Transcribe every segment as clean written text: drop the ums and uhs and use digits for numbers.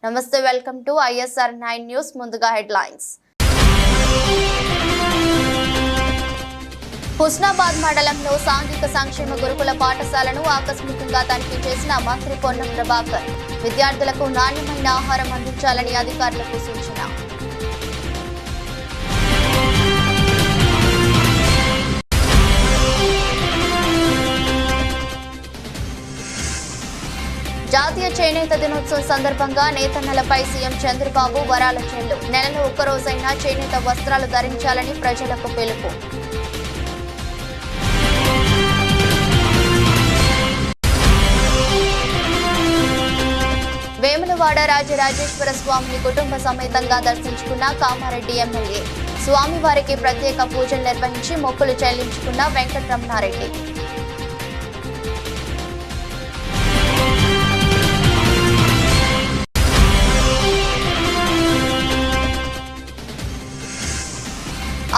నమస్తే, welcome to ISR 9 news. ముందుగా headlines. Husnabad మండలంలో సాంఘిక సంక్షేమ గురుకుల పాఠశాలను ఆకస్మికంగా తనిఖీ చేసిన మంత్రి పొన్నం ప్రభాకర్. విద్యార్థులకు నాణ్యమైన ఆహారం అందించాలని అధికారులకు సూచన. జాతీయ చేనేత దినోత్సవం సందర్భంగా నేతన్నలపై సీఎం చంద్రబాబు వరాల చెల్లు. నెలలో ఒక్కరోజైనా చేనేత వస్త్రాలు ధరించాలని ప్రజలకు పిలుపు. వేములవాడ రాజరాజేశ్వర స్వామిని కుటుంబ సమేతంగా దర్శించుకున్న కామారెడ్డి ఎమ్మెల్యే. స్వామివారికి ప్రత్యేక పూజలు నిర్వహించి మొక్కులు చెల్లించుకున్న వెంకటరమణారెడ్డి.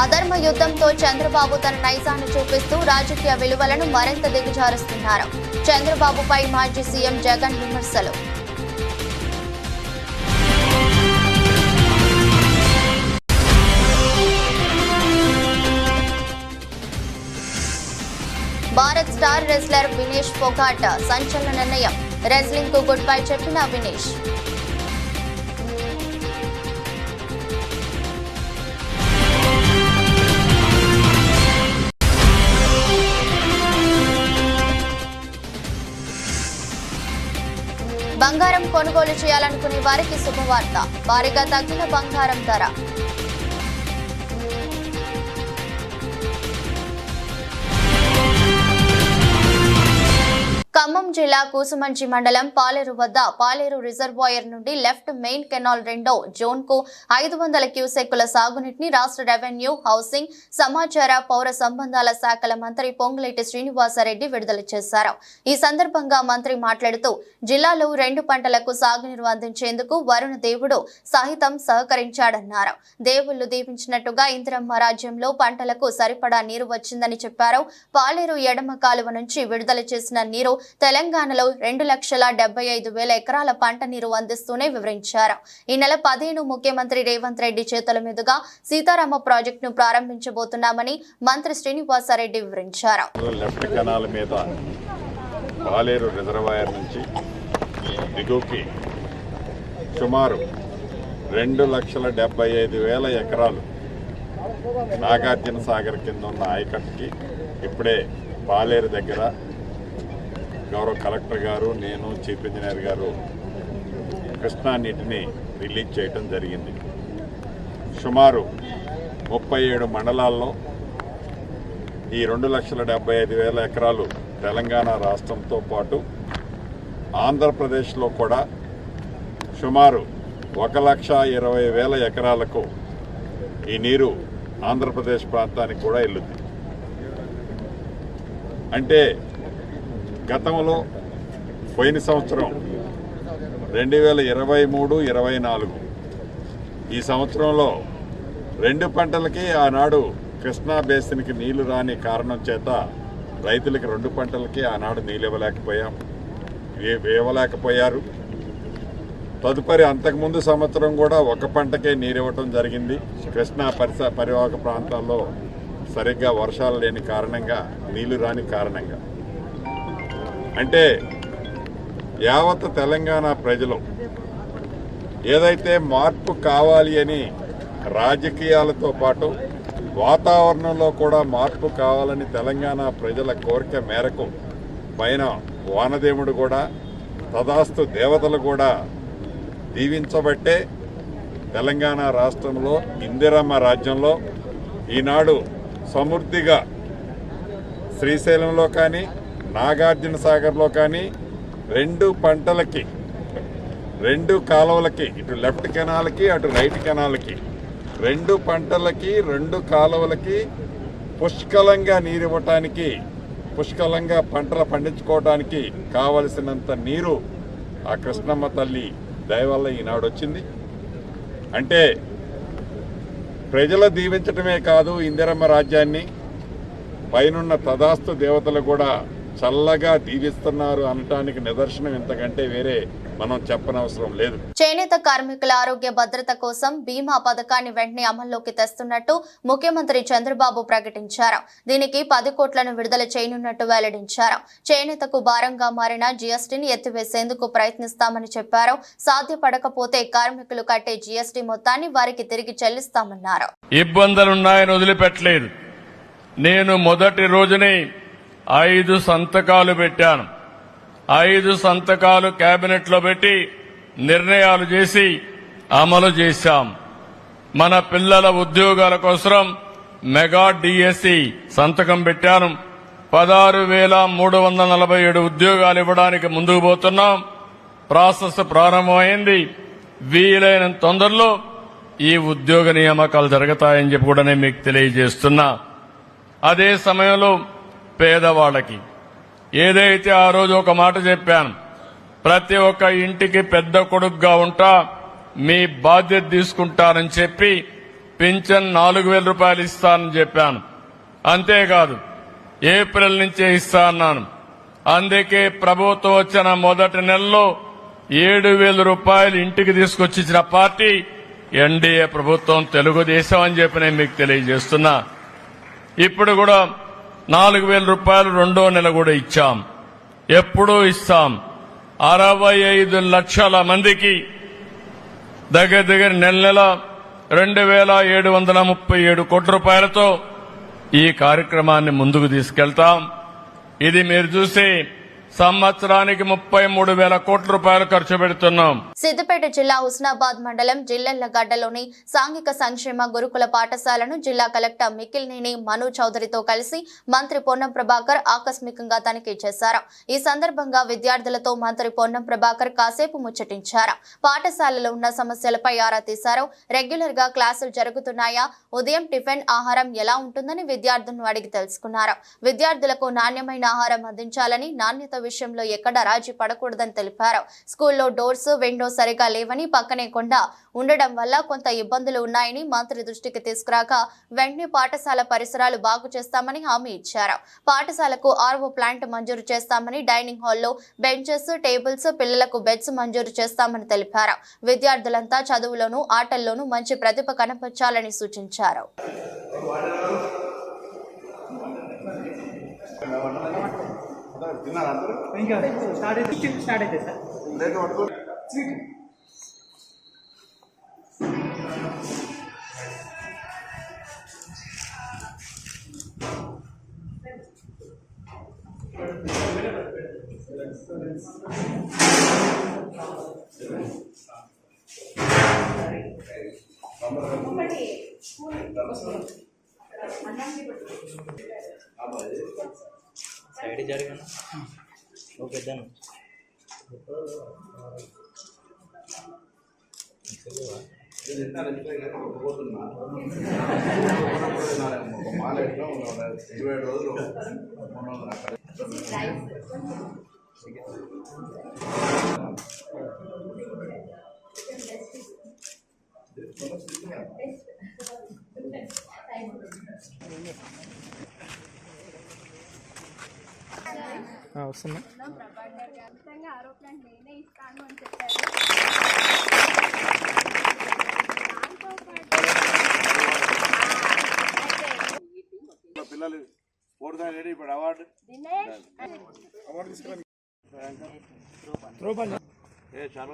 అధర్మ యుద్ధంతో చంద్రబాబు తన నైజాన్ని చూపిస్తూ రాజకీయ విలువలను మరింత దిగజారుస్తున్నారు. చంద్రబాబుపై మాజీ సీఎం జగన్ విమర్శలు. భారత్ స్టార్ రెజ్లర్ వినేష్ ఫోగాట్ సంచలన నిర్ణయం. రెజ్లింగ్ కు గుడ్ బై చెప్పిన వినేష్. బంగారం కొనుగోలు చేయాలనుకునే వారికి శుభవార్త. భారీగా తగ్గిన బంగారం ధర. ఖమ్మం జిల్లా కూసుమంచి మండలం పాలేరు వద్ద పాలేరు రిజర్వాయర్ నుండి లెఫ్ట్ మెయిన్ కెనాల్ రెండో జోన్ కు 500 క్యూసెక్కుల సాగునీటిని రాష్ట్ర రెవెన్యూ, హౌసింగ్, సమాచార, పౌర సంబంధాల శాఖల మంత్రి పొంగులేటి శ్రీనివాసరెడ్డి విడుదల చేశారు. ఈ సందర్భంగా మంత్రి మాట్లాడుతూ జిల్లాలో 2 పంటలకు సాగునీరు అందించేందుకు వరుణ దేవుడు సహితం సహకరించాడన్నారు. దేవుళ్లు దీవించినట్టుగా ఇందిరమ్మ రాజ్యంలో పంటలకు సరిపడా నీరు వచ్చిందని చెప్పారు. పాలేరు ఎడమ కాలువ నుంచి విడుదల చేసిన నీరు తెలంగాణలో 2,75,000 ఎకరాల పంట నీరు అందిస్తూనే వివరించారు. ఈ నెల 15 ముఖ్యమంత్రి రేవంత్ రెడ్డి చేతుల మీదుగా సీతారామ ప్రాజెక్టును ప్రారంభించబోతున్నామని మంత్రి శ్రీనివాసరెడ్డి వివరించారు. లెఫ్ట్ కెనాల్ మీద పాలేరు రిజర్వాయర్ నుంచి దిగువకి సుమారు 2,75,000 ఎకరాలు నాగార్జున సాగర్ కింద ఉన్న ఆయకట్టుకి ఇప్పుడే పాలేరు దగ్గర గౌరవ కలెక్టర్ గారు, నేను, చీఫ్ ఇంజనీర్ గారు కృష్ణా నీటిని రిలీజ్ చేయడం జరిగింది. సుమారు 37 మండలాల్లో ఈ 2,75,000 ఎకరాలు తెలంగాణ రాష్ట్రంతో పాటు ఆంధ్రప్రదేశ్లో కూడా సుమారు 1,20,000 ఎకరాలకు ఈ నీరు ఆంధ్రప్రదేశ్ ప్రాంతానికి కూడా వెళ్ళుద్ది. అంటే గతంలో పోయిన సంవత్సరం 2023-24 ఈ సంవత్సరంలో 2 పంటలకి ఆనాడు కృష్ణా బేసిన్కి నీళ్లు రాని కారణం చేత రైతులకి 2 పంటలకి ఆనాడు నీళ్ళు ఇవ్వలేకపోయారు. తదుపరి అంతకుముందు సంవత్సరం కూడా 1 పంటకే నీరు ఇవ్వటం జరిగింది. కృష్ణా పరివాహక ప్రాంతాల్లో సరిగ్గా వర్షాలు లేని కారణంగా, నీళ్లు రాని కారణంగా. అంటే యావత్ తెలంగాణ ప్రజలు ఏదైతే మార్పు కావాలి అని రాజకీయాలతో పాటు వాతావరణంలో కూడా మార్పు కావాలని తెలంగాణ ప్రజల కోరిక మేరకు పైన వానదేవుడు కూడా, తదాస్తు దేవతలు కూడా దీవించబట్టే తెలంగాణ రాష్ట్రంలో ఇందిరమ్మ రాజ్యంలో ఈనాడు సమృద్ధిగా శ్రీశైలంలో కానీ, నాగార్జున సాగర్లో కానీ 2 పంటలకి 2 కాలువలకి, ఇటు లెఫ్ట్ కెనాల్కి అటు రైట్ కెనాల్కి 2 పంటలకి 2 కాలువలకి పుష్కలంగా నీరు ఇవ్వటానికి, పుష్కలంగా పంటలు పండించుకోవడానికి కావలసినంత నీరు ఆ కృష్ణమ్మ తల్లి దయ వల్ల ఈనాడు వచ్చింది. అంటే ప్రజలు దీవించటమే కాదు, ఇందిరమ్మ రాజ్యాన్ని పైనున్న తదాస్తు దేవతలు కూడా చల్లగా దీవిస్తున్నారు అనటానికి నిదర్శనం ఇంతకంటే వేరే మనం చెప్పనవసరం లేదు. చేనేత కార్మికుల ఆరోగ్య భద్రత కోసం బీమా పథకాన్ని వెంటనే అమల్లోకి తెస్తున్నట్టు ముఖ్యమంత్రి చంద్రబాబు ప్రకటించారు. దీనికి 10 కోట్లను విడుదల చేయనున్నట్టు వెల్లడించారు. చేనేతకు భారంగా మారిన జీఎస్టీని ఎత్తివేసేందుకు ప్రయత్నిస్తామని చెప్పారు. సాధ్యపడకపోతే కార్మికులు కట్టే జీఎస్టీ మొత్తాన్ని వారికి తిరిగి చెల్లిస్తామన్నారు. ఇబ్బందులున్నాయని వదిలిపెట్టలేదు. నేను మొదటి రోజునే 5 సంతకాలు పెట్టాను. 5 సంతకాలు కేబినెట్ లో పెట్టి నిర్ణయాలు చేసి అమలు చేశాం. మన పిల్లల ఉద్యోగాల కోసం మెగా డిఎస్సి సంతకం పెట్టాను. 16,347 ఉద్యోగాలు ఇవ్వడానికి ముందుకు పోతున్నాం. ప్రాసెస్ ప్రారంభమైంది. వీలైన తొందరలో ఈ ఉద్యోగ నియామకాలు జరుగుతాయని చెప్పి కూడా నేను మీకు తెలియజేస్తున్నా. అదే సమయంలో పేదవాళ్ళకి ఏదైతే ఆ రోజు ఒక మాట చెప్పాను, ప్రతి ఒక్క ఇంటికి పెద్ద కొడుకుగా ఉంటా, మీ బాధ్యత తీసుకుంటానని చెప్పి పింఛన్ 4,000 రూపాయలు ఇస్తానని చెప్పాను. అంతేకాదు ఏప్రిల్ నుంచే ఇస్తా అన్నాను. అందుకే ప్రభుత్వం వచ్చిన మొదటి నెలలో 7,000 రూపాయలు ఇంటికి తీసుకొచ్చి ఇచ్చిన పార్టీ ఎన్డీఏ ప్రభుత్వం, తెలుగుదేశం అని చెప్పి నేను మీకు తెలియజేస్తున్నా. ఇప్పుడు కూడా 4,000 రూపాయలు రెండో నెల కూడా ఇచ్చాం. ఎప్పుడూ ఇస్తాం. 65 లక్షల మందికి దగ్గర నెల 2,737 కోట్ల రూపాయలతో ఈ కార్యక్రమాన్ని ముందుకు తీసుకెళ్తాం. ఇది మీరు చూసి సంవత్సరానికి 33,000 కోట్ల రూపాయలు ఖర్చు పెడుతున్నాం. సిద్దిపేట జిల్లా హుస్నాబాద్ మండలం జిల్లెళ్లగడ్డలోని సాంఘిక సంక్షేమ గురుకుల పాఠశాలను జిల్లా కలెక్టర్ మిక్కిలినేని మను చౌదరితో కలిసి మంత్రి పొన్నం ప్రభాకర్ ఆకస్మికంగా తనిఖీ చేశారు. ఈ సందర్భంగా విద్యార్థులతో మంత్రి పొన్నం ప్రభాకర్ కాసేపు ముచ్చటించారు. పాఠశాలలో ఉన్న సమస్యలపై ఆరా తీశారు. రెగ్యులర్ గా క్లాసులు జరుగుతున్నాయా, ఉదయం టిఫిన్ ఆహారం ఎలా ఉంటుందని విద్యార్థులను అడిగి తెలుసుకున్నారు. విద్యార్థులకు నాణ్యమైన ఆహారం అందించాలని, నాణ్యత విషయంలో ఎక్కడ రాజీ పడకూడదని తెలిపారు. స్కూల్లో డోర్స్, విండోస్ సరిగా లేవని, పక్కనే కొండ ఉండడం వల్ల కొంత ఇబ్బందులు ఉన్నాయని మంత్రి దృష్టికి తీసుకురాక వెంటనే పాఠశాల పరిసరాలు బాగు చేస్తామని హామీ ఇచ్చారు. పాఠశాలకు ఆర్వో ప్లాంట్ మంజూరు చేస్తామని, డైనింగ్ హాల్లో బెంచెస్, టేబుల్స్, పిల్లలకు బెడ్స్ మంజూరు చేస్తామని తెలిపారు. విద్యార్థులంతా చదువులోనూ ఆటల్లోనూ మంచి ప్రతిభ కనపర్చాలని సూచించారు. ఇంకా స్టార్ట్ అయితే సార్ సైడ్ జరగను ఓకే డన్ వస్తున్నా పిల్లలు ఓడుగా రెడీ ఇప్పుడు అవార్డు చాలా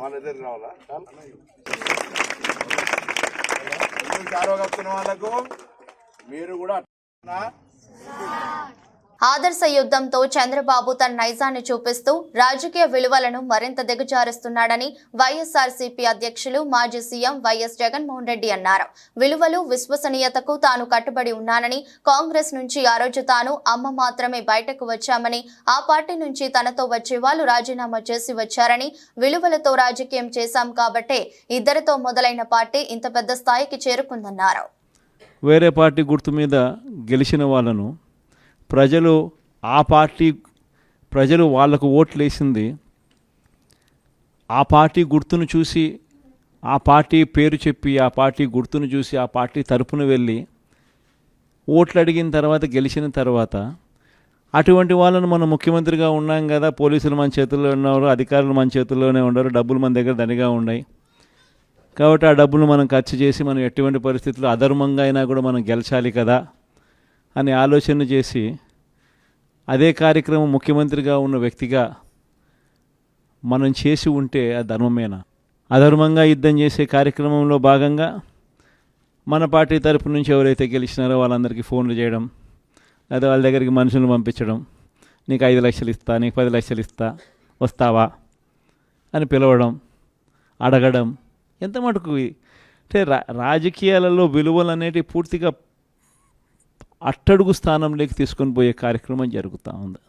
వాళ్ళ ఎదురు రావాలా కప్తున్న వాళ్ళకు మీరు కూడా ఆదర్శ యుద్ధంతో చంద్రబాబు తన నైజాన్ని చూపిస్తూ రాజకీయ విలువలను మరింత దిగజారుస్తున్నాడని వైఎస్ఆర్సీపీ అధ్యక్షులు మాజీ సీఎం వైఎస్ జగన్మోహన్ రెడ్డి అన్నారు. విలువలు, విశ్వసనీయతకు తాను కట్టుబడి ఉన్నానని, కాంగ్రెస్ నుంచి ఆ రోజు తాను అమ్మ మాత్రమే బయటకు వచ్చామని, ఆ పార్టీ నుంచి తనతో వచ్చే వాళ్ళు రాజీనామా చేసి వచ్చారని, విలువలతో రాజకీయం చేశాం కాబట్టే ఇద్దరితో మొదలైన పార్టీ ఇంత పెద్ద స్థాయికి చేరుకుందన్నారు. వేరే పార్టీ గుర్తు మీద గెలిచిన వాళ్ళను ప్రజలు వాళ్లకు ఓట్లు వేసింది ఆ పార్టీ గుర్తును చూసి, ఆ పార్టీ పేరు చెప్పి, ఆ పార్టీ గుర్తును చూసి, ఆ పార్టీ తరపున వెళ్ళి ఓట్లు అడిగిన తర్వాత, గెలిచిన తర్వాత అటువంటి వాళ్ళను మనం ముఖ్యమంత్రిగా ఉన్నాం కదా, పోలీసులు మన చేతుల్లో ఉన్నారు, అధికారులు మన చేతుల్లోనే ఉన్నారు, డబ్బులు మన దగ్గర దండిగా ఉన్నాయి కాబట్టి ఆ డబ్బులు మనం ఖర్చు చేసి మనం ఎటువంటి పరిస్థితుల్లో అధర్మంగా అయినా కూడా మనం గెలిచాలి కదా అని ఆలోచన చేసి అదే కార్యక్రమం ముఖ్యమంత్రిగా ఉన్న వ్యక్తిగా మనం చేసి ఉంటే అది ధర్మమేనా? అధర్మంగా యుద్ధం చేసే కార్యక్రమంలో భాగంగా మన పార్టీ తరపు నుంచి ఎవరైతే గెలిచినారో వాళ్ళందరికీ ఫోన్లు చేయడం, లేదా వాళ్ళ దగ్గరికి మనుషులను పంపించడం, నీకు 5 లక్షలు ఇస్తా, నీకు 10 లక్షలు ఇస్తా, వస్తావా అని పిలవడం, అడగడం, ఎంత మటుకు అంటే రాజకీయాలలో విలువలు అనేటివి పూర్తిగా అట్టడుగు స్థానంలోకి తీసుకొని పోయే కార్యక్రమం జరుగుతూ ఉంది.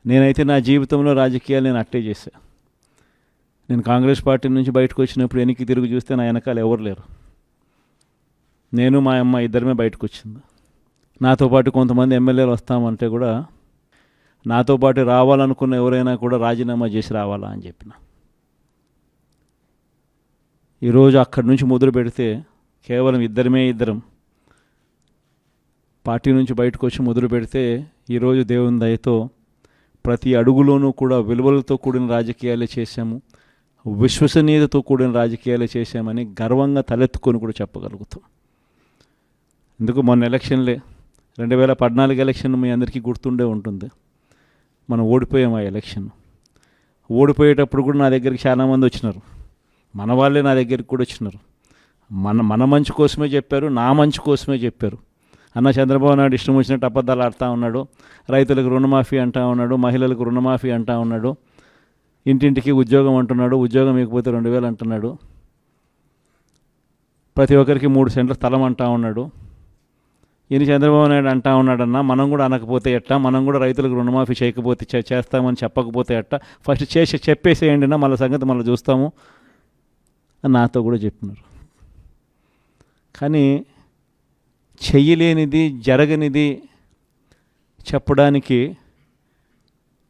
నేనైతే నా జీవితంలో రాజకీయాలు నేను అట్టే చేశాను. నేను కాంగ్రెస్ పార్టీ నుంచి బయటకు వచ్చినప్పుడు వెనక్కి తిరిగి చూస్తే నా వెనకాల ఎవరు లేరు. నేను మా అమ్మ ఇద్దరమే బయటకు వచ్చింది. నాతో పాటు కొంతమంది ఎమ్మెల్యేలు వస్తామంటే కూడా నాతో పాటు రావాలనుకున్న ఎవరైనా కూడా రాజీనామా చేసి రావాలా అని చెప్పిన. ఈరోజు అక్కడి నుంచి మొదలు పెడితే కేవలం ఇద్దరం పార్టీ నుంచి బయటకు వచ్చి మొదలు పెడితే ఈరోజు దేవుని దయతో ప్రతి అడుగులోనూ కూడా విలువలతో కూడిన రాజకీయాలే చేశాము, విశ్వసనీయతతో కూడిన రాజకీయాలే చేశామని గర్వంగా తలెత్తుకొని కూడా చెప్పగలుగుతాం. ఎందుకు మొన్న ఎలక్షన్లే 2014 ఎలక్షన్ మీ అందరికీ గుర్తుండే ఉంటుంది. మనం ఓడిపోయాం ఆ ఎలక్షన్. ఓడిపోయేటప్పుడు కూడా నా దగ్గరికి చాలామంది వచ్చినారు, మన వాళ్ళే నా దగ్గరికి కూడా వచ్చినారు. మన మంచి కోసమే చెప్పారు, నా మంచి కోసమే చెప్పారు. అన్న చంద్రబాబు నాయుడు ఇష్టం వచ్చినట్టు అబద్ధాలు ఆడుతూ ఉన్నాడు, రైతులకు రుణమాఫీ అంటూ ఉన్నాడు, మహిళలకు రుణమాఫీ అంటూ ఉన్నాడు, ఇంటింటికి ఉద్యోగం అంటున్నాడు, ఉద్యోగం ఇకపోతే 2000 అంటున్నాడు, ప్రతి ఒక్కరికి 3 సెంట్ల స్థలం అంటూ ఉన్నాడు. ఈయన చంద్రబాబు నాయుడు అంటా ఉన్నాడన్నా, మనం కూడా అనకపోతే ఎట్టా, మనం కూడా రైతులకు రుణమాఫీ చేయకపోతే చేస్తామని చెప్పకపోతే ఎట్టా, ఫస్ట్ చెప్పేసేయండి నా, మళ్ళీ సంగతి మళ్ళీ చూస్తాము అని నాతో కూడా చెప్పినారు. కానీ చెయ్యలేనిది, జరగనిది చెప్పడానికి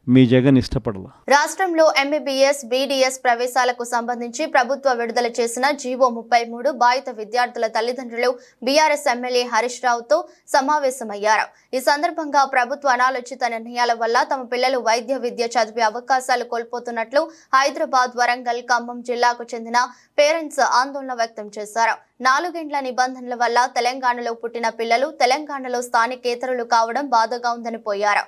మీ జగన్ ఇష్టపడలా. రాష్ట్రంలో ఎంబీబీఎస్, బీడీఎస్ ప్రవేశాలకు సంబంధించి ప్రభుత్వ విడుదల చేసిన జీవో 33 బాధిత విద్యార్థుల తల్లిదండ్రులు బీఆర్ఎస్ ఎమ్మెల్యే హరీష్ రావుతో సమావేశమయ్యారు. ఈ సందర్భంగా ప్రభుత్వ అనాలోచిత నిర్ణయాల వల్ల తమ పిల్లలు వైద్య విద్య చదివే అవకాశాలు కోల్పోతున్నట్లు హైదరాబాద్, వరంగల్, ఖమ్మం జిల్లాకు చెందిన పేరెంట్స్ ఆందోళన వ్యక్తం చేశారు. 4 ఏండ్ల నిబంధనల వల్ల తెలంగాణలో పుట్టిన పిల్లలు తెలంగాణలో స్థానికేతరులు కావడం బాధగా ఉందని పోయారు.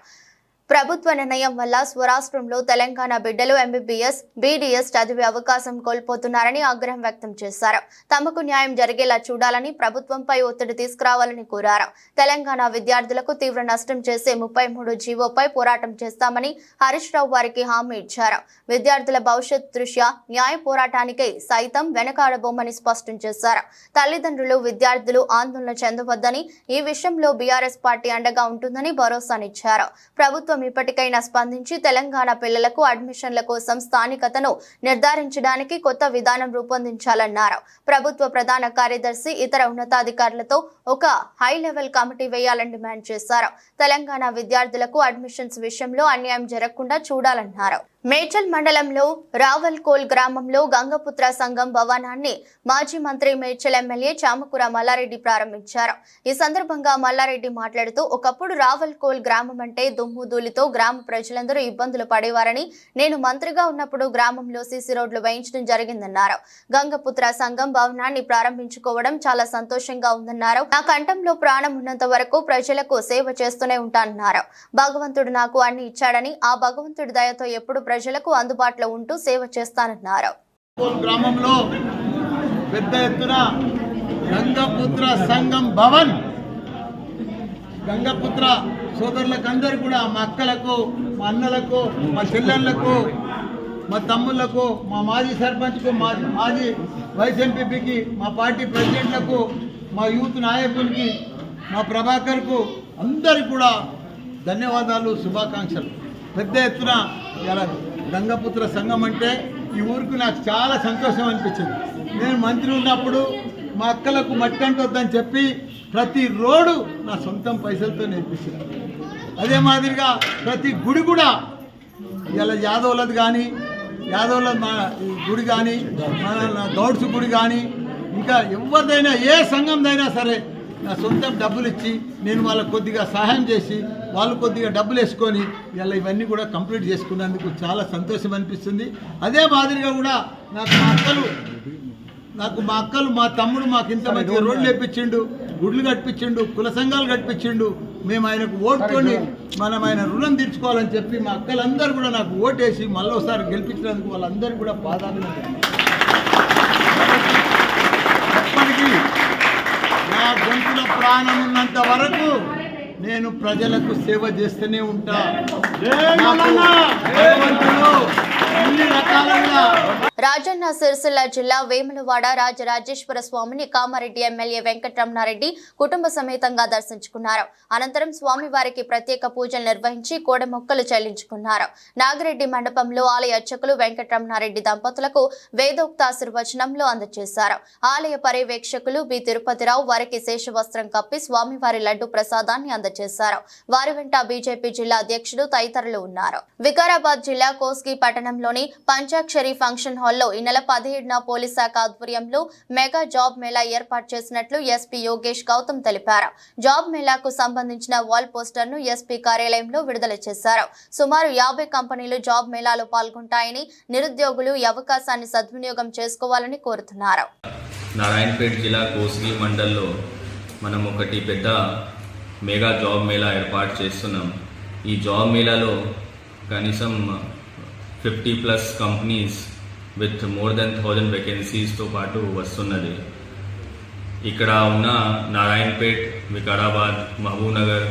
ప్రభుత్వ నిర్ణయం వల్ల స్వరాష్ట్రంలో తెలంగాణ బిడ్డలు ఎంబీబీఎస్, బీడీఎస్ చదివే అవకాశం కోల్పోతున్నారని ఆగ్రహం వ్యక్తం చేశారు. తమకు న్యాయం జరిగేలా చూడాలని, ప్రభుత్వంపై ఒత్తిడి తీసుకురావాలని కోరారు. తెలంగాణ విద్యార్థులకు తీవ్ర నష్టం చేసే 33 జీవోపై పోరాటం చేస్తామని హరీష్ రావు వారికి హామీ ఇచ్చారు. విద్యార్థుల భవిష్యత్ దృష్ట్యా న్యాయ పోరాటానికై సైతం వెనకాడబోమని స్పష్టం చేశారు. తల్లిదండ్రులు, విద్యార్థులు ఆందోళన చెందవద్దని, ఈ విషయంలో బీఆర్ఎస్ పార్టీ అండగా ఉంటుందని భరోసానిచ్చారు. ప్రభుత్వం ఇప్పటికైనా స్పందించి తెలంగాణ పిల్లలకు అడ్మిషన్ల కోసం స్థానికతను నిర్ధారించడానికి కొత్త విధానం రూపొందించాలన్నారు. ప్రభుత్వ ప్రధాన కార్యదర్శి ఇతర ఉన్నతాధికారులతో ఒక హై లెవెల్ కమిటీ వేయాలని డిమాండ్ చేశారు. తెలంగాణ విద్యార్థులకు అడ్మిషన్స్ విషయంలో అన్యాయం జరగకుండా చూడాలన్నారు. మేడ్చల్ మండలంలో రావల్కోల్ గ్రామంలో గంగపుత్ర సంఘం భవనాన్ని మాజీ మంత్రి మేడ్చల్ ఎమ్మెల్యే చామకూర మల్లారెడ్డి ప్రారంభించారు. ఈ సందర్భంగా మల్లారెడ్డి మాట్లాడుతూ, ఒకప్పుడు రావల్కోల్ గ్రామం అంటే దుమ్ము ధూళితో గ్రామ ప్రజలందరూ ఇబ్బందులు పడేవారని, నేను మంత్రిగా ఉన్నప్పుడు గ్రామంలో సీసీ రోడ్లు వేయించడం జరిగిందన్నారు. గంగపుత్ర సంఘం భవనాన్ని ప్రారంభించుకోవడం చాలా సంతోషంగా ఉందన్నారు. నా కంఠంలో ప్రాణం ఉన్నంత వరకు ప్రజలకు సేవ చేస్తూనే ఉంటానన్నారు. భగవంతుడు నాకు అన్ని ఇచ్చాడని, ఆ భగవంతుడి దయతో ఎప్పుడు ప్రజలకు అందుబాటులో ఉంటూ సేవ చేస్తానన్నారు. గ్రామంలో పెద్ద ఎత్తున గంగపుత్ర సంఘం భవన్, గంగపుత్ర సోదరులకు అందరూ కూడా, మా అక్కలకు, మా అన్నలకు, మా చెల్లెళ్లకు, మా తమ్ముళ్లకు, మా మాజీ సర్పంచ్కు, మాజీ వైస్ ఎంపీపీకి, మా పార్టీ ప్రెసిడెంట్లకు, మా యూత్ నాయకునికి, మా ప్రభాకర్కు అందరికీ కూడా ధన్యవాదాలు, శుభాకాంక్షలు. పెద్ద ఎత్తున ఇలా గంగపుత్ర సంఘం అంటే ఈ ఊరికి నాకు చాలా సంతోషం అనిపించింది. నేను మంత్రి ఉన్నప్పుడు మా అక్కలకు మట్టి అంటొద్దని చెప్పి ప్రతి రోడ్డు నా సొంతం పైసలతో నేర్పించాను. అదే మాదిరిగా ప్రతి గుడి కూడా ఇలా యాదవులది కానీ, యాదవుల ఈ గుడి కానీ మన గౌడ్స్ గుడి కానీ ఇంకా ఎవరిదైనా ఏ సంఘందైనా సరే నా సొంతం డబ్బులు ఇచ్చి నేను వాళ్ళకు కొద్దిగా సహాయం చేసి వాళ్ళు కొద్దిగా డబ్బులు వేసుకొని ఇలా ఇవన్నీ కూడా కంప్లీట్ చేసుకున్నందుకు చాలా సంతోషం అనిపిస్తుంది. అదే మాదిరిగా కూడా మా అక్కలు మా తమ్ముడు మాకు ఇంత మంచి రోడ్లు వేపించిండు, గుడ్లు కట్టించిండు, కుల సంఘాలు కట్టించిండు. మేము ఆయనకు ఓటుకొని మనం ఆయన రుణం తీర్చుకోవాలని చెప్పి మా అక్కలందరూ కూడా నాకు ఓటేసి మళ్ళీసారి గెలిపించినందుకు వాళ్ళందరూ కూడా పాదాభినందనలు. ఎప్పటికీ నా గొంతుల ప్రాణం ఉన్నంత వరకు నేను ప్రజలకు సేవ చేస్తూనే ఉంటా. అన్ని రకాలుగా రాజన్న సిరిసిల్ల జిల్లా వేములవాడ రాజరాజేశ్వర స్వామిని కామారెడ్డి ఎమ్మెల్యే వెంకటరమణారెడ్డి కుటుంబ సమేతంగా దర్శించుకున్నారు. అనంతరం స్వామివారికి ప్రత్యేక పూజలు నిర్వహించి కోడ మొక్కలు చెల్లించుకున్నారు. నాగిరెడ్డి మండపంలో ఆలయ అర్చకులు వెంకటరమణారెడ్డి దంపతులకు వేదోక్తాశీర్వచనంలో అందజేశారు. ఆలయ పర్యవేక్షకులు బి తిరుపతిరావు వారికి శేషవస్త్రం కప్పి స్వామివారి లడ్డు ప్రసాదాన్ని అందజేశారు. వారి వెంట బీజేపీ జిల్లా అధ్యక్షుడు తదితరులు ఉన్నారు. వికారాబాద్ జిల్లా కోస్గి పట్టణంలోని పంచాక్షరి ఫంక్షన్ హాల్లో ఈ నెల 17న పోలీస్ శాఖ ఆధ్వర్యంలో మెగా జాబ్ మేళా ఏర్పాటు చేసినట్లు ఎస్పీ యోగేష్ గౌతమ్ తెలిపారు. జాబ్ మేళాకు సంబంధించిన వాల్ పోస్టర్ ను ఎస్పీ కార్యాలయంలో విడుదల చేశారు. సుమారు 50 కంపెనీలు జాబ్ మేళాలో పాల్గొంటాయని, నిరుద్యోగులు ఈ అవకాశాన్ని సద్వినియోగం చేసుకోవాలని కోరుతున్నారు. నారాయణపేట జిల్లా కోస్గి మండల్లో మనం ఒకటి పెద్ద మెగా జాబ్ మేళా ఏర్పాటు చేస్తున్నాం. ఈ జాబ్ మేళాలో కనీసం 50+ కంపెనీస్ విత్ మోర్ దెన్ 1000 వేకెన్సీస్తో పాటు వస్తున్నది. ఇక్కడ ఉన్న నారాయణపేట్, వికారాబాద్, మహబూబ్నగర్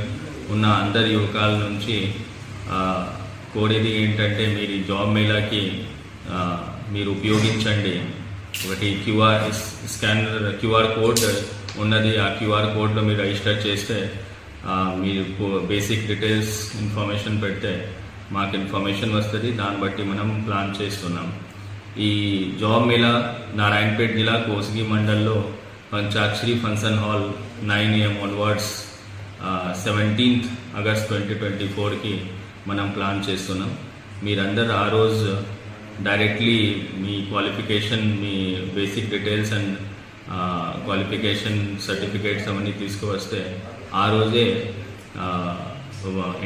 ఉన్న అందరి యువకాల నుంచి కోరేది ఏంటంటే మీరు ఈ జాబ్ మేళాకి మీరు ఉపయోగించండి. ఒకటి క్యూఆర్ కోడ్ ఉన్నది. ఆ క్యూఆర్ కోడ్లో మీరు రిజిస్టర్ చేస్తే మీరు బేసిక్ డీటెయిల్స్ ఇన్ఫర్మేషన్ పెడితే మాకు ఇన్ఫర్మేషన్ వస్తుంది. దాన్ని బట్టి మనం ప్లాన్ చేస్తున్నాం. ఈ జాబ్ మేళా నారాయణపేట జిల్లా కోస్గి మండల్లో Panchakshari function hall 9 AM onwards 17th August 2024కి మనం ప్లాన్ చేస్తున్నాం. మీరందరూ ఆ రోజు డైరెక్ట్లీ మీ క్వాలిఫికేషన్, మీ basic details and qualification certificates అవన్నీ తీసుకువస్తే ఆ రోజే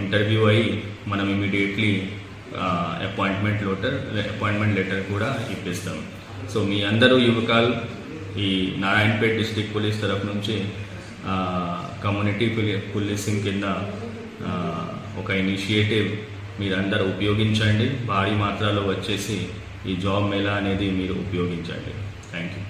ఇంటర్వ్యూ అయ్యి మనం ఇమీడియట్లీ అపాయింట్మెంట్ లెటర్ కూడా ఇప్పిస్తాం. సో మీ అందరూ యువకాలు ఈ నారాయణపేట్ డిస్ట్రిక్ట్ పోలీస్ తరఫు నుంచి కమ్యూనిటీ పోలీసింగ్ కింద ఒక ఇనిషియేటివ్ మీరందరూ ఉపయోగించండి. భారీ మాత్రలో వచ్చేసి ఈ జాబ్ మేళా అనేది మీరు ఉపయోగించండి. Thank you.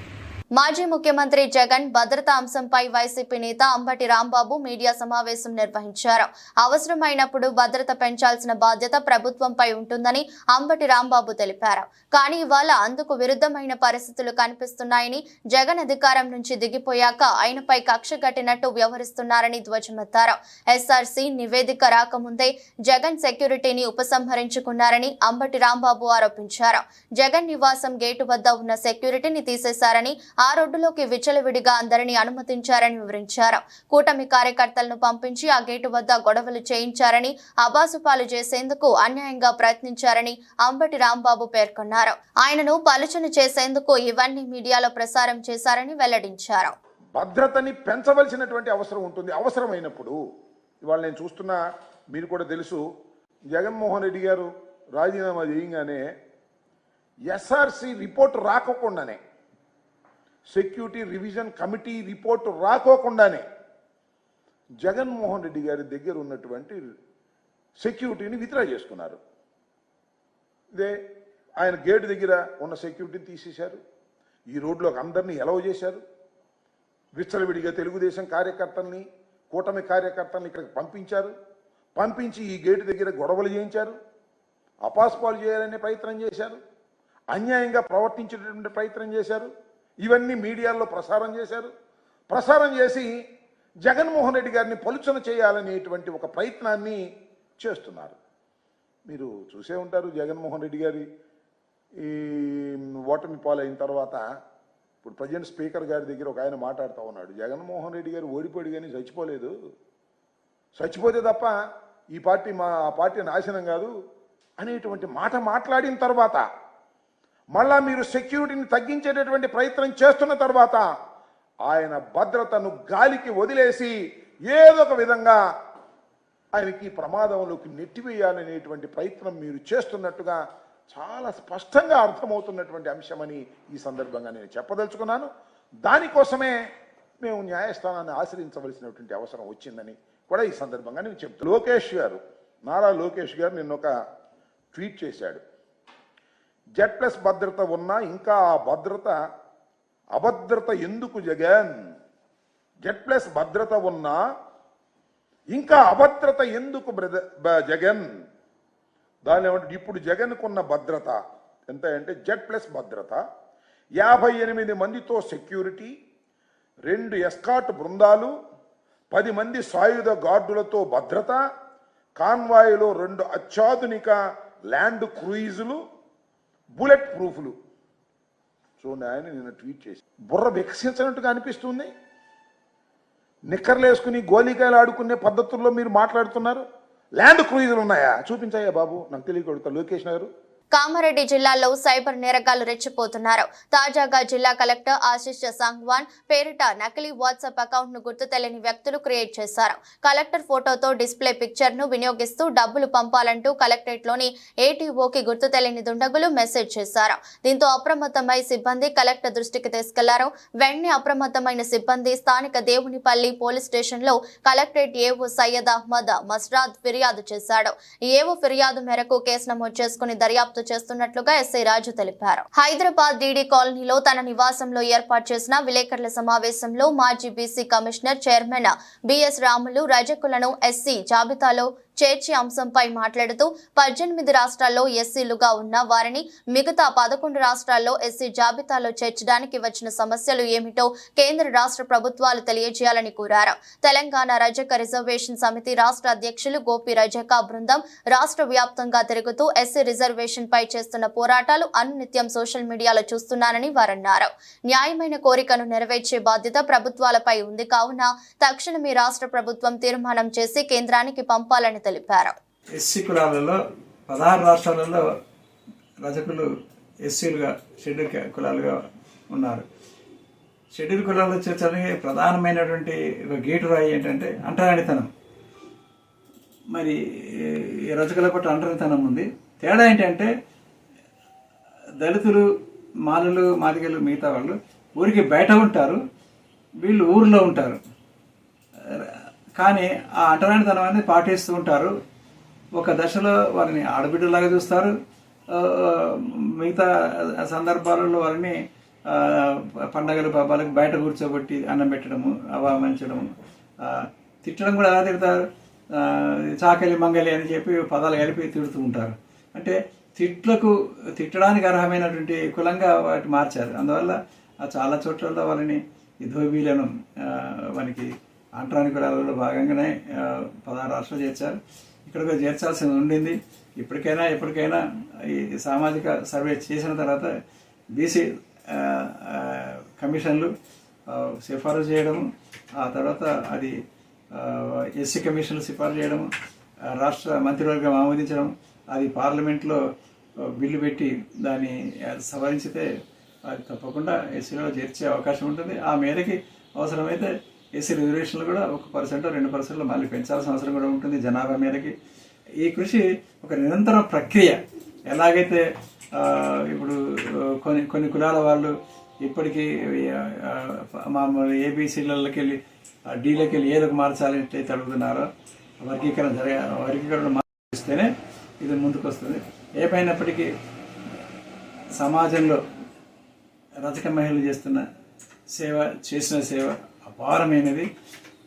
మాజీ ముఖ్యమంత్రి జగన్ భద్రతా అంశంపై వైసీపీ నేత అంబటి రాంబాబు మీడియా సమావేశం నిర్వహించారు. అవసరమైనప్పుడు భద్రత పెంచాల్సిన బాధ్యత ప్రభుత్వంపై ఉంటుందని అంబటి రాంబాబు తెలిపారు. కానీ ఇవాళ అందుకు విరుద్ధమైన పరిస్థితులు కనిపిస్తున్నాయని, జగన్ అధికారం నుంచి దిగిపోయాక ఆయనపై కక్ష కట్టినట్టు వ్యవహరిస్తున్నారని ధ్వజమెత్తారు. ఎస్ఆర్సీ నివేదిక రాకముందే జగన్ సెక్యూరిటీని ఉపసంహరించుకున్నారని అంబటి రాంబాబు ఆరోపించారు. జగన్ నివాసం గేటు వద్ద ఉన్న సెక్యూరిటీని తీసేశారని, ఆ రోడ్డులోకి విచ్చలవిడిగా అందరినీ అనుమతించారని వివరించారు. కూటమి కార్యకర్తలను పంపించి ఆ గేటు వద్ద గొడవలు చేయించారని, అబాసుపాలు చేసేందుకు అన్యాయంగా ప్రయత్నించారని అంబటి రాంబాబు పేర్కొన్నారు. ఆయనను పలుచన చేసేందుకు ఇవన్నీ మీడియాలో ప్రసారం చేశారని వెల్లడించారు. భద్రతని పెంచవలసినటువంటి అవసరం ఉంటుంది. అవసరమైనప్పుడు ఇవాళ నేను చూస్తున్నా, మీరు కూడా తెలుసు, జగన్మోహన్ రెడ్డి గారు రాజీనామా చేయగానే ఎస్ఆర్సి రిపోర్ట్ రాకోకుండానే, సెక్యూరిటీ రివిజన్ కమిటీ రిపోర్ట్ రాకోకుండానే జగన్మోహన్ రెడ్డి గారి దగ్గర ఉన్నటువంటి సెక్యూరిటీని విత్డ్రా చేసుకున్నారు. ఇదే ఆయన గేటు దగ్గర ఉన్న సెక్యూరిటీని తీసేశారు. ఈ రోడ్లోకి అందరినీ ఎలవ్ చేశారు. విచ్చలవిడిగా తెలుగుదేశం కార్యకర్తల్ని, కూటమి కార్యకర్తల్ని ఇక్కడికి పంపించారు. పంపించి ఈ గేటు దగ్గర గొడవలు చేయించారు. అపాస్పాలు చేయాలనే ప్రయత్నం చేశారు. అన్యాయంగా ప్రవర్తించేటటువంటి ప్రయత్నం చేశారు. ఇవన్నీ మీడియాలో ప్రసారం చేశారు. ప్రసారం చేసి జగన్మోహన్ రెడ్డి గారిని పలుచన చేయాలనేటువంటి ఒక ప్రయత్నాన్ని చేస్తున్నారు. మీరు చూసే ఉంటారు, జగన్మోహన్ రెడ్డి గారి ఈ ఓటమి పాలైన తర్వాత ఇప్పుడు ప్రజెంట్ స్పీకర్ గారి దగ్గర ఒక ఆయన మాట్లాడుతూ ఉన్నాడు. జగన్మోహన్ రెడ్డి గారు ఓడిపోయాడు కానీ చచ్చిపోలేదు, చచ్చిపోతే తప్ప ఈ పార్టీ ఆ పార్టీ నాశనం కాదు అనేటువంటి మాట మాట్లాడిన తర్వాత మళ్ళా మీరు సెక్యూరిటీని తగ్గించేటటువంటి ప్రయత్నం చేస్తున్న తర్వాత ఆయన భద్రతను గాలికి వదిలేసి ఏదో ఒక విధంగా ఆయనకి ప్రమాదంలోకి నెట్టివేయాలనేటువంటి ప్రయత్నం మీరు చేస్తున్నట్టుగా చాలా స్పష్టంగా అర్థమవుతున్నటువంటి అంశమని ఈ సందర్భంగా నేను చెప్పదలుచుకున్నాను. దానికోసమే మేము న్యాయస్థానాన్ని ఆశ్రయించవలసినటువంటి అవసరం వచ్చిందని కూడా ఈ సందర్భంగా నేను చెప్తాను. నారా లోకేష్ గారు నిన్న ఒక ట్వీట్ చేశాడు. Z+ భద్రత ఉన్నా ఇంకా ఆ అభద్రత ఎందుకు జగన్? Z+ భద్రత ఉన్నా ఇంకా అభద్రత ఎందుకు జగన్? దాని ఏమంటే ఇప్పుడు జగన్కున్న భద్రత ఎంత అంటే Z+ భద్రత 58 మందితో సెక్యూరిటీ, 2 ఎస్కాట్ బృందాలు, 10 మంది సాయుధ గార్డులతో భద్రత, కాన్వాయ్లో 2 అత్యాధునిక ల్యాండ్ క్రూయిజులు, బుల్లెట్ ప్రూఫ్లు. చూడండి, ఆయన నిన్న ట్వీట్ చేసి బుర్ర వికసించినట్టుగా అనిపిస్తుంది. నిక్కర్లేసుకుని గోలీకాయలు ఆడుకునే పద్ధతుల్లో మీరు మాట్లాడుతున్నారు. ల్యాండ్ క్రూయిజులు ఉన్నాయా? చూపించాయా బాబు, నాకు తెలియకూడదు. లోకేష్ గారు, కామారెడ్డి జిల్లాలో సైబర్ నేరగాళ్లు రెచ్చిపోతున్నారు. తాజాగా జిల్లా కలెక్టర్ ఆశిష్ సంగ్వాన్ పేరిట నకిలీ వాట్సాప్ అకౌంట్ ను గుర్తు తెలియని వ్యక్తులు క్రియేట్ చేశారు. కలెక్టర్ ఫోటోతో డిస్ప్లే పిక్చర్ ను వినియోగిస్తూ డబ్బులు పంపాలంటూ కలెక్టరేట్ లోని ఏటీఓకి గుర్తు తెలియని దుండగులు మెసేజ్ చేశారు. దీంతో అప్రమత్తమై సిబ్బంది కలెక్టర్ దృష్టికి తీసుకెళ్లారు. వెంటనే అప్రమత్తమైన సిబ్బంది స్థానిక దేవునిపల్లి పోలీస్ స్టేషన్ లో కలెక్టరేట్ ఏవో సయ్యద్ అహ్మద్ మస్రాద్ ఫిర్యాదు చేశాడు. ఏవో ఫిర్యాదు మేరకు కేసు నమోదు చేసుకుని దర్యాప్తు చేస్తున్నట్లుగా ఎస్ఐ రాజు తెలిపారు. హైదరాబాద్ డీడీ కాలనీలో తన నివాసంలో ఏర్పాటు చేసిన విలేకరుల సమావేశంలో మాజీ BC commissioner chairman BS Ramulu రజకులను ఎస్సీ జాబితాలో చేర్చి అంశంపై మాట్లాడుతూ 18 రాష్ట్రాల్లో ఎస్సీలుగా ఉన్న వారిని మిగతా 11 రాష్ట్రాల్లో ఎస్సీ జాబితాలో చేర్చడానికి వచ్చిన సమస్యలు ఏమిటో కేంద్ర రాష్ట్ర ప్రభుత్వాలు తెలియజేయాలని కోరారు. తెలంగాణ రజక రిజర్వేషన్ సమితి రాష్ట్ర అధ్యక్షులు గోపి రజక బృందం రాష్ట్ర వ్యాప్తంగా తిరుగుతూ ఎస్సీ రిజర్వేషన్ పై చేస్తున్న పోరాటాలు అనునిత్యం సోషల్ మీడియాలో చూస్తున్నానని వారన్నారు. న్యాయమైన కోరికను నెరవేర్చే బాధ్యత ప్రభుత్వాలపై ఉంది కావున తక్షణమే రాష్ట్ర ప్రభుత్వం తీర్మానం చేసి కేంద్రానికి పంపాలని తెలిపారు. ఎస్సీ కులాలలో 16 రాష్ట్రాలలో రజకులు ఎస్సీలుగా షెడ్యూల్ కులాలుగా ఉన్నారు. షెడ్యూల్ కులాలు చేర్చడానికి ప్రధానమైనటువంటి గేటు రాయి ఏంటంటే అంటరానితనం. మరి ఈ రజకుల పట్ల అంటరానితనం ఉంది. తేడా ఏంటంటే దళితులు, మాలలు, మాదిగలు మిగతా వాళ్ళు ఊరికి బయట ఉంటారు, వీళ్ళు ఊరిలో ఉంటారు. కానీ ఆ అంటరానితనం అనేది పాటిస్తూ ఉంటారు. ఒక దశలో వారిని ఆడబిడ్డలాగా చూస్తారు, మిగతా సందర్భాలలో వారిని పండగలు పబ్బాలకు బయట కూర్చోబెట్టి అన్నం పెట్టడము, అవమానించడము, తిట్టడం కూడా ఎలా తిడతారు, చాకలి మంగలి అని చెప్పి పదాలు కలిపి తిడుతూ ఉంటారు. అంటే తిట్టడానికి అర్హమైనటువంటి కులంగా వాటి మార్చారు. అందువల్ల చాలా చోట్ల వాళ్ళని ధోబీలను మనకి అంటరాని కులాలలో భాగంగానే 16 రాష్ట్రాలు చేర్చారు. ఇక్కడ చేర్చాల్సి ఉండింది. ఎప్పటికైనా ఈ సామాజిక సర్వే చేసిన తర్వాత బీసీ కమిషన్లు సిఫారసు చేయడము, ఆ తర్వాత అది ఎస్సీ కమిషన్లు సిఫారసు చేయడము, రాష్ట్ర మంత్రివర్గం ఆమోదించడం, అది పార్లమెంట్లో బిల్లు పెట్టి దాన్ని సవరించితే అది తప్పకుండా ఎస్సీలో చేర్చే అవకాశం ఉంటుంది. ఆ మేరకి అవసరమైతే ఎస్సీ రిజర్వేషన్లు కూడా 1% 2% మళ్ళీ పెంచాల్సిన అవసరం కూడా ఉంటుంది జనాభా మేరకి. ఈ కృషి ఒక నిరంతర ప్రక్రియ. ఎలాగైతే ఇప్పుడు కొన్ని కులాల వాళ్ళు ఇప్పటికీ మామూలు ఏబీసీలకి వెళ్ళి డీలోకి వెళ్ళి ఏదో మార్చాలని అడుగుతున్నారో వర్గీకరణ మార్చిస్తేనే ఇది ముందుకు వస్తుంది. ఏమైనప్పటికీ సమాజంలో రజక మహిళలు చేసిన సేవ అపారమైనది.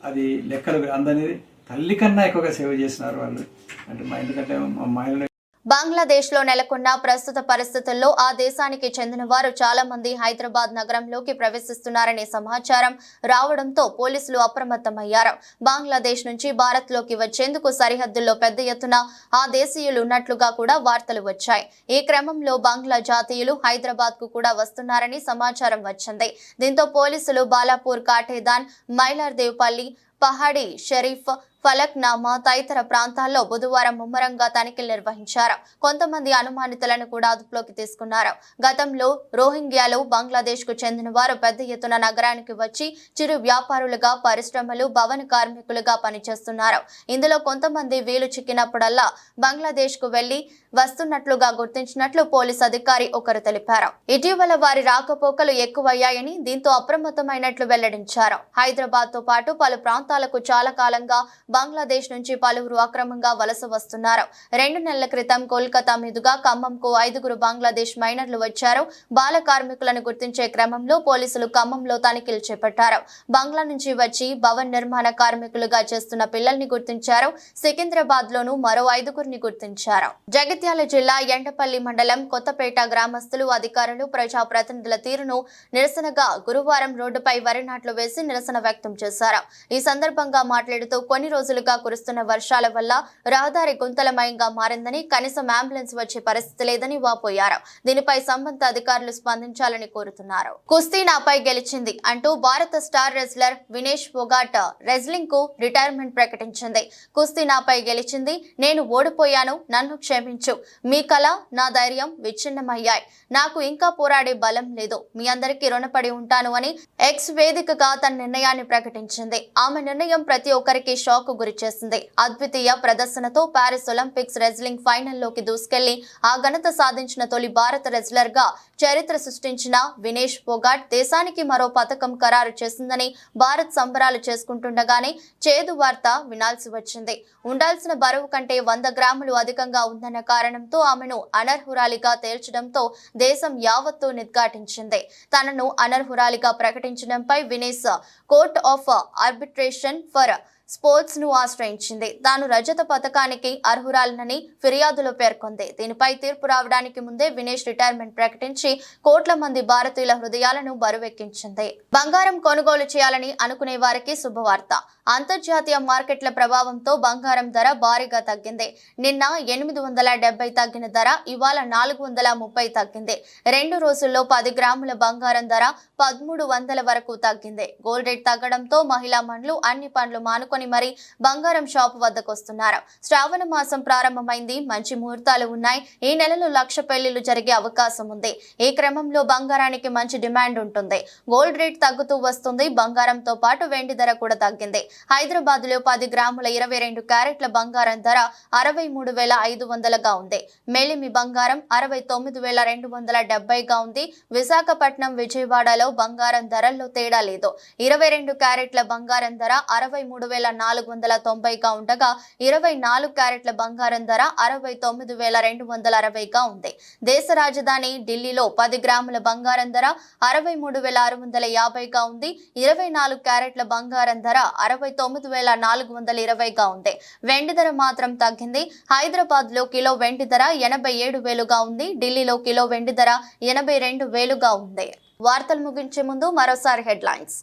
అది లెక్కలు అందనేది. తల్లి కన్నా ఎక్కువగా సేవ చేసినారు వాళ్ళు. అంటే మా ఎందుకంటే మా మహిళలు బంగ్లాదేశ్ లో నెలకొన్న ప్రస్తుత పరిస్థితుల్లో ఆ దేశానికి చెందిన వారు చాలా మంది హైదరాబాద్ నగరంలోకి ప్రవేశిస్తున్నారనే సమాచారం రావడంతో పోలీసులు అప్రమత్తమయ్యారు. బంగ్లాదేశ్ నుంచి భారత్ లోకి వచ్చేందుకు సరిహద్దుల్లో పెద్ద ఎత్తున ఆ దేశీయులు ఉన్నట్లుగా కూడా వార్తలు వచ్చాయి. ఈ క్రమంలో బంగ్లా జాతీయులు హైదరాబాద్ కు కూడా వస్తున్నారని సమాచారం వచ్చింది. దీంతో పోలీసులు బాలాపూర్, కాటేదాన్, మైలార్దేవ్పల్లి, పహాడి షరీఫ్, ఫలక్నామా తదితర ప్రాంతాల్లో బుధవారం ముమ్మరంగా తనిఖీలు నిర్వహించారు. కొంతమంది అనుమానితులను కూడా అదుపులోకి తీసుకున్నారు. గతంలో రోహింగ్యాలు బంగ్లాదేశ్ కు చెందిన వారు పెద్ద ఎత్తున నగరానికి వచ్చి చిరు వ్యాపారులుగా, పరిశ్రమలు, భవన కార్మికులుగా పనిచేస్తున్నారు. ఇందులో కొంతమంది వీలు చిక్కినప్పుడల్లా బంగ్లాదేశ్ కు వెళ్లి వస్తున్నట్లుగా గుర్తించినట్లు పోలీస్ అధికారి ఒకరు తెలిపారు. ఇటీవల వారి రాకపోకలు ఎక్కువయ్యాయని, దీంతో అప్రమత్తమైనట్లు వెల్లడించారు. హైదరాబాద్ తో పాటు పలు ప్రాంతాలకు చాలా కాలంగా బంగ్లాదేశ్ నుంచి పలువురు అక్రమంగా వలస వస్తున్నారు. 2 నెలల క్రితం కోల్కతా మీదుగా ఖమ్మంకు 5 బంగ్లాదేశ్ మైనర్లు వచ్చారు. బాల కార్మికులను గుర్తించే క్రమంలో పోలీసులు ఖమ్మంలో తనిఖీలు చేపట్టారు. బంగ్లా నుంచి వచ్చి భవన నిర్మాణ కార్మికులుగా చేస్తున్న పిల్లల్ని గుర్తించారు. సికింద్రాబాద్ లోనూ మరో 5 గుర్తించారు. జగిత్యాల జిల్లా ఎండపల్లి మండలం కొత్తపేట గ్రామస్తులు, అధికారులు, ప్రజాప్రతినిధుల తీరును నిరసనగా గురువారం రోడ్డుపై వరి నాట్లు వేసి నిరసన వ్యక్తం చేశారు. ఈ సందర్భంగా మాట్లాడుతూ కొన్ని రోజులుగా కురుస్తున్న వర్షాల వల్ల రహదారి గుంతలమయంగా మారిందని, కనీసం అంబులెన్స్ వచ్చే పరిస్థితి లేదని వాపోయారు. దీనిపై సంబంధిత అధికారులు స్పందించాలని కోరుతున్నారు. కుస్తీ నాపై గెలిచింది అంటూ భారత star wrestler Vinesh Phogat wrestling కు రిటైర్మెంట్ ప్రకటించింది. కుస్తీ నాపై గెలిచింది, నేను ఓడిపోయాను, నన్ను క్షమించు. మీ కళ, నా ధైర్యం విచ్ఛిన్నమయ్యాయి. నాకు ఇంకా పోరాడే బలం లేదు. మీ అందరికీ రుణపడి ఉంటాను అని ఎక్స్ వేదికగా తన నిర్ణయాన్ని ప్రకటించింది. ఆమె నిర్ణయం ప్రతి ఒక్కరికి షాక్ గురి చేసింది. అద్వితీయ ప్రదర్శనతో పారిస్ ఒలింపిక్స్ రెజ్లింగ్ ఫైనల్లోకి దూసుకెళ్లి ఆ ఘనత సాధించిన తొలి భారత రెజ్లర్ గా చరిత్ర సృష్టించిన వినేష్ ఫోగాట్ దేశానికి మరో పతకం ఖరారు చేసిందని భారత్ సంబరాలు చేసుకుంటుండగానే చేదు వార్త వినాల్సి వచ్చింది. ఉండాల్సిన బరువు కంటే 100 గ్రాములు అధికంగా ఉందన్న కారణంతో ఆమెను అనర్హురాలిగా తేల్చడంతో దేశం యావత్తు నిర్ఘాటించింది. తనను అనర్హురాలిగా ప్రకటించడంపై Vinesh Court of Arbitration for Sports ను ఆశ్రయించింది. తాను రజత పథకానికి అర్హురాలనని ఫిర్యాదులో పేర్కొంది. దీనిపై తీర్పు రావడానికి ముందే వినేష్ రిటైర్మెంట్ ప్రకటించి కోట్ల మంది భారతీయుల హృదయాలను బరువెక్కించింది. బంగారం కొనుగోలు చేయాలని అనుకునే వారికి శుభవార్త. అంతర్జాతీయ మార్కెట్ల ప్రభావంతో బంగారం ధర భారీగా తగ్గింది. నిన్న 870 తగ్గిన ధర ఇవాళ 430 తగ్గింది. 2 రోజుల్లో 10 గ్రాముల బంగారం ధర 1300 వరకు తగ్గింది. గోల్డ్ రేట్ తగ్గడంతో మహిళా మండలు అన్ని పనులు మానుకొని మరి బంగారం షాపు వద్దకు వస్తున్నారు. శ్రావణ మాసం ప్రారంభమైంది. మంచి ముహూర్తాలు ఉన్నాయి. ఈ నెలలో 1,00,000 పెళ్లిళ్లు జరిగే అవకాశం ఉంది. ఈ క్రమంలో బంగారానికి మంచి డిమాండ్ ఉంటుంది. గోల్డ్ రేట్ తగ్గుతూ వస్తుంది. బంగారంతో పాటు వెండి ధర కూడా తగ్గింది. హైదరాబాద్ లో 10 గ్రాముల 22 క్యారెట్ల బంగారం ధర 63,500గా ఉంది. మేలిమి బంగారం 69,270గా ఉంది. విశాఖపట్నం, విజయవాడలో బంగారం ధరల్లో తేడా లేదు. 22 క్యారెట్ల బంగారం ధర 63,490గా ఉండగా 24 క్యారెట్ల బంగారం ధర 69,260గా ఉంది. దేశ రాజధాని ఢిల్లీలో 10 గ్రాముల బంగారం ధర 63,650గా ఉంది. 24 క్యారెట్ల బంగారం ధర 69,420గా ఉంది. వెండి ధర మాత్రం తగ్గింది. హైదరాబాద్ లో కిలో వెండి ధర 87,000గా ఉంది. ఢిల్లీలో కిలో వెండి ధర 82,000గా ఉంది. వార్తలు ముగించే ముందు మరోసారి హెడ్లైన్స్.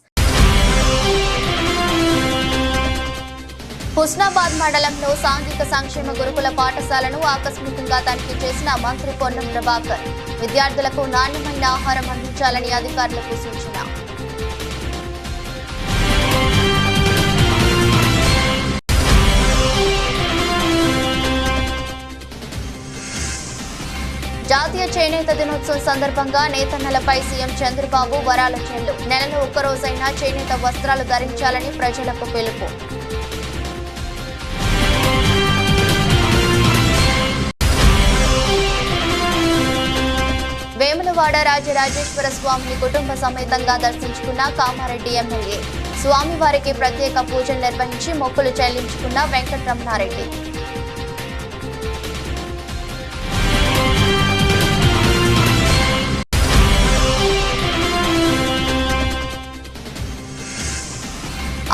హుస్నాబాద్ మండలంలో సాంఘిక సంక్షేమ గురుకుల పాఠశాలను ఆకస్మికంగా తనిఖీ చేసిన మంత్రి పొన్నం ప్రభాకర్. విద్యార్థులకు నాణ్యమైన ఆహారం అందించాలని అధికారులకు సూచన. జాతీయ చేనేత దినోత్సవం సందర్భంగా నేతన్నలపై సీఎం చంద్రబాబు వరాల చెల్లు. నెలలో ఒక్కరోజైనా చేనేత వస్త్రాలు ధరించాలని ప్రజలకు పిలుపు. వేములవాడ రాజరాజేశ్వర స్వామిని కుటుంబ సమేతంగా దర్శించుకున్న కామారెడ్డి ఎమ్మెల్యే. స్వామివారికి ప్రత్యేక పూజలు నిర్వహించి మొక్కులు చెల్లించుకున్న వెంకటరమణారెడ్డి.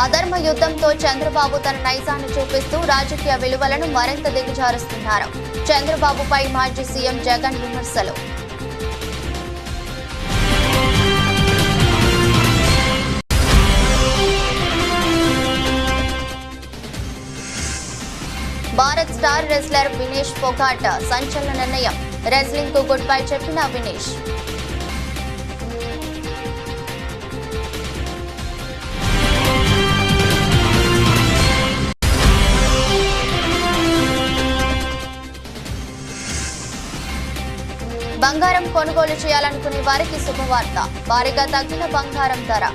అధర్మ యుద్ధంతో చంద్రబాబు తన నైజాన్ని చూపిస్తూ రాజకీయ విలువలను మరింత దిగజారుస్తున్నారు. చంద్రబాబుపై మాజీ సీఎం జగన్ విమర్శలు. భారత్ స్టార్ రెజ్లర్ వినేష్ ఫోగాట్ సంచలన నిర్ణయం. రెజ్లింగ్ కు గుడ్ బై చెప్పిన వినేష్. బంగారం కొనుగోలు చేయాలనుకునే వారికి శుభవార్త, భారీగా తగ్గిన బంగారం ధర.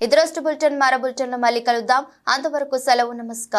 ఇది రోజు బులెటిన్. మరో బులెటిన్లో మళ్ళీ కలుద్దాం. అంతవరకు సెలవు. నమస్కారం.